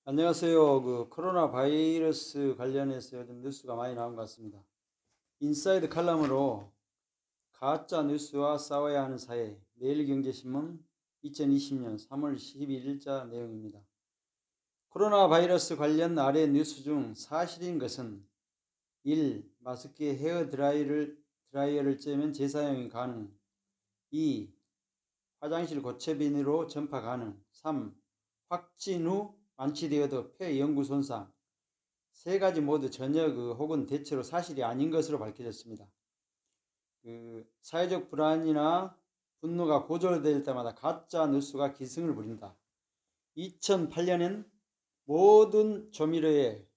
안녕하세요. 코로나 바이러스 관련해서 요즘 뉴스가 많이 나온 것 같습니다. 인사이드 칼럼으로 가짜 뉴스와 싸워야 하는 사회, 매일경제신문 2020년 3월 12일자 내용입니다. 코로나 바이러스 관련 아래 뉴스 중 사실인 것은 1. 마스크에 헤어 드라이어를 쬐면 재사용이 가능. 2. 화장실 고체 비누로 전파 가능. 3. 확진 후 완치되어도 폐 영구 손상. 세 가지 모두 전혀 혹은 대체로 사실이 아닌 것으로 밝혀졌습니다. 사회적 불안이나 분노가 고조될 때마다 가짜 뉴스가 기승을 부린다. 2008년엔 모든 조미료에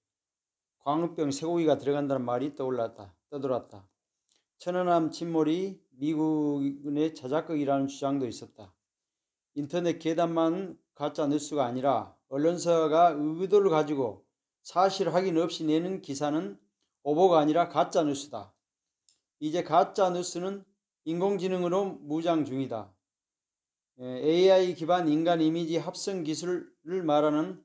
광우병 쇠고기가 들어간다는 말이 떠돌았다. 천안함 침몰이 미군의 자작극이라는 주장도 있었다. 인터넷 계단만 가짜 뉴스가 아니라 언론사가 의도를 가지고 사실 확인 없이 내는 기사는 오보가 아니라 가짜 뉴스다. 이제 가짜 뉴스는 인공지능으로 무장 중이다. AI 기반 인간 이미지 합성 기술을 말하는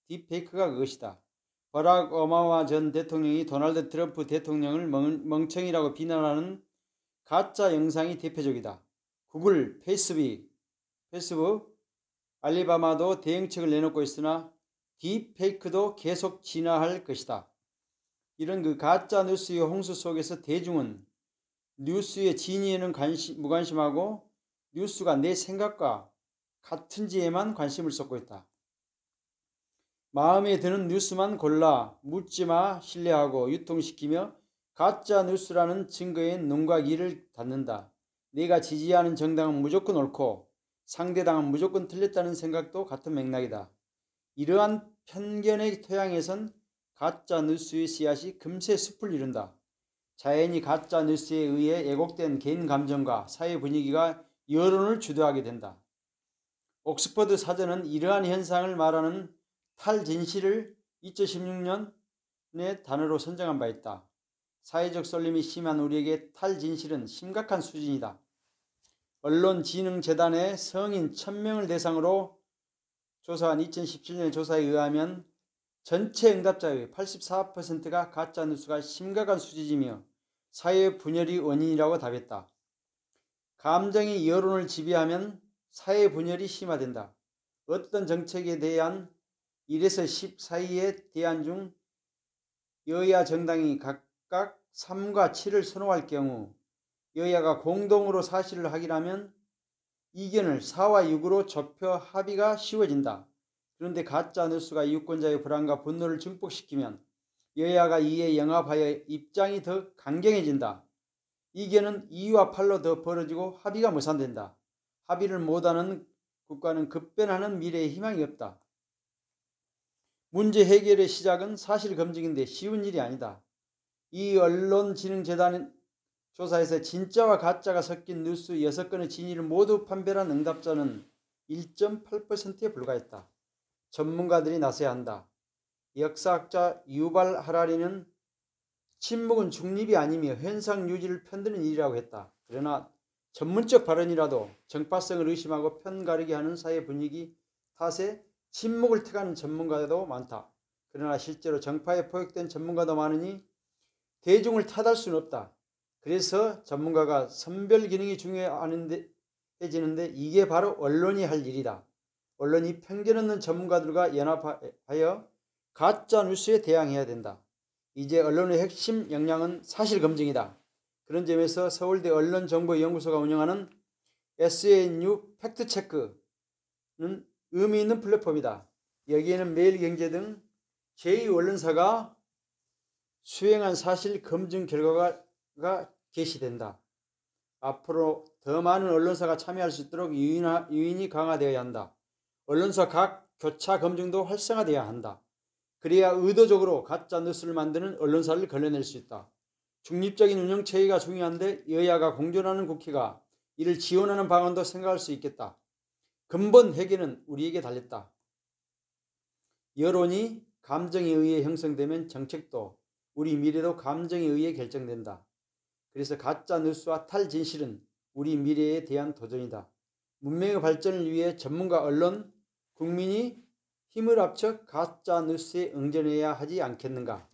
딥페이크가 그것이다. 버락 오바마 전 대통령이 도널드 트럼프 대통령을 멍청이라고 비난하는 가짜 영상이 대표적이다. 구글, 페이스북, 알리바바도 대응책을 내놓고 있으나 딥페이크도 계속 진화할 것이다. 이런 가짜 뉴스의 홍수 속에서 대중은 뉴스의 진위에는 무관심하고 뉴스가 내 생각과 같은지에만 관심을 쏟고 있다. 마음에 드는 뉴스만 골라 묻지마 신뢰하고 유통시키며 가짜 뉴스라는 증거에 눈과 귀를 닫는다. 내가 지지하는 정당은 무조건 옳고 상대당은 무조건 틀렸다는 생각도 같은 맥락이다. 이러한 편견의 토양에선 가짜 뉴스의 씨앗이 금세 숲을 이룬다. 자연히 가짜 뉴스에 의해 왜곡된 개인 감정과 사회 분위기가 여론을 주도하게 된다. 옥스퍼드 사전은 이러한 현상을 말하는 탈진실을 2016년의 단어로 선정한 바 있다. 사회적 쏠림이 심한 우리에게 탈진실은 심각한 수준이다. 언론진흥재단의 성인 1000명을 대상으로 조사한 2017년 조사에 의하면 전체 응답자의 84%가 가짜뉴스가 심각한 수준이며 사회 분열이 원인이라고 답했다. 감정이 여론을 지배하면 사회 분열이 심화된다. 어떤 정책에 대한 1에서 10 사이의 대안 중 여야 정당이 각각 3과 7을 선호할 경우 여야가 공동으로 사실을 확인하면 이견을 4와 6으로 좁혀 합의가 쉬워진다. 그런데 가짜 뉴스가 유권자의 불안과 분노를 증폭시키면 여야가 이에 영합하여 입장이 더 강경해진다. 이견은 2와 8로 더 벌어지고 합의가 무산된다. 합의를 못하는 국가는 급변하는 미래에 희망이 없다. 문제 해결의 시작은 사실 검증인데 쉬운 일이 아니다. 이 언론진흥재단 조사에서 진짜와 가짜가 섞인 뉴스 6건의 진위를 모두 판별한 응답자는 1.8%에 불과했다. 전문가들이 나서야 한다. 역사학자 유발 하라리는 침묵은 중립이 아니며 현상 유지를 편드는 일이라고 했다. 그러나 전문적 발언이라도 정파성을 의심하고 편 가르게 하는 사회 분위기 탓에 침묵을 택하는 전문가도 많다. 그러나 실제로 정파에 포획된 전문가도 많으니 대중을 탓할 수는 없다. 그래서 전문가가 선별 기능이 중요해지는데 이게 바로 언론이 할 일이다. 언론이 편견 없는 전문가들과 연합하여 가짜 뉴스에 대항해야 된다. 이제 언론의 핵심 역량은 사실 검증이다. 그런 점에서 서울대 언론정보연구소가 운영하는 SNU 팩트체크는 의미 있는 플랫폼이다. 여기에는 매일경제 등 제2언론사가 수행한 사실 검증 결과가 게시된다. 앞으로 더 많은 언론사가 참여할 수 있도록 유인이 강화되어야 한다. 언론사 각 교차 검증도 활성화되어야 한다. 그래야 의도적으로 가짜 뉴스를 만드는 언론사를 걸러낼 수 있다. 중립적인 운영체계가 중요한데 여야가 공존하는 국회가 이를 지원하는 방안도 생각할 수 있겠다. 근본 해결은 우리에게 달렸다. 여론이 감정에 의해 형성되면 정책도 우리 미래도 감정에 의해 결정된다. 그래서 가짜 뉴스와 탈진실은 우리 미래에 대한 도전이다. 문명의 발전을 위해 전문가 언론, 국민이 힘을 합쳐 가짜 뉴스에 응전해야 하지 않겠는가?